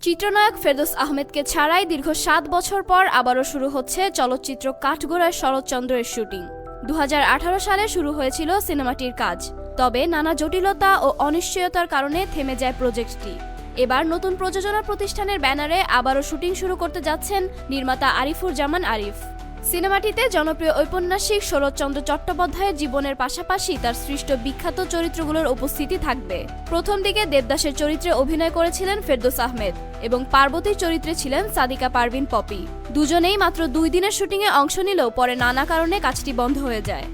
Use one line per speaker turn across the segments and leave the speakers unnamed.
চিত্রনায়ক ফেরদৌস আহমেদকে ছাড়াই দীর্ঘ ৭ বছর পর আবারও শুরু হচ্ছে চলচ্চিত্র কাঠগোড়ায় শরৎচন্দ্রের শুটিং। ২০১৮ সালে শুরু হয়েছিল সিনেমাটির কাজ, তবে নানা জটিলতা ও অনিশ্চয়তার কারণে থেমে যায় প্রজেক্টটি। এবার নতুন প্রযোজনা প্রতিষ্ঠানের ব্যানারে আবারও শুটিং শুরু করতে যাচ্ছেন নির্মাতা আরিফুর জামান আরিফ। সিনেমাটিতে জনপ্রিয় ঔপন্যাসিক শরৎচন্দ্র চট্টোপাধ্যায়ের জীবনের পাশাপাশি তার সৃষ্ট বিখ্যাত চরিত্রগুলোর উপস্থিতি থাকবে। প্রথম দিকে দেবদাসের চরিত্রে অভিনয় করেছিলেন ফেরদৌস আহমেদ এবং পার্বতীর চরিত্রে ছিলেন সাদিকা পারভিন পপি। দুজনেই মাত্র ২ দিনের শুটিংয়ে অংশ নিলেও পরে নানা কারণে কাজটি বন্ধ হয়ে যায়।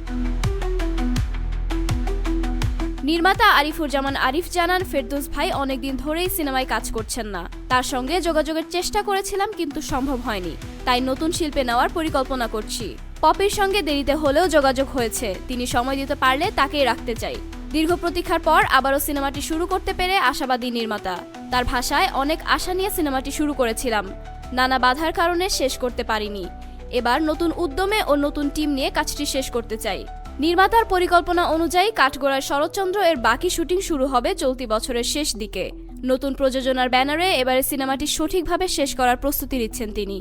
নির্মাতা আরিফুর জামান আরিফ জানান, ফেরদৌস ভাই অনেকদিন ধরেই সিনেমায় কাজ করছেন না। তার সঙ্গে যোগাযোগের চেষ্টা করেছিলাম, কিন্তু সম্ভব হয়নি, তাই নতুন শিল্পে নেওয়ার পরিকল্পনা করছি। পপির সঙ্গে দেরিতে হলেও যোগাযোগ হয়েছে, তিনি সময় দিতে পারলে তাকেই রাখতে চাই। দীর্ঘ প্রতীক্ষার পর আবারও সিনেমাটি শুরু করতে পেরে আশাবাদী নির্মাতা। তার ভাষায়, অনেক আশা নিয়ে সিনেমাটি শুরু করেছিলাম, নানা বাধার কারণে শেষ করতে পারিনি। এবার নতুন উদ্যমে ও নতুন টিম নিয়ে কাজটি শেষ করতে চাই। নির্মাতার পরিকল্পনা অনুযায়ী কাঠগোড়ায় শরৎচন্দ্র এর বাকি শুটিং শুরু হবে চলতি বছরের শেষ দিকে। নতুন প্রযোজনার ব্যানারে এবারে সিনেমাটি সঠিকভাবে শেষ করার প্রস্তুতি নিচ্ছেন তিনি।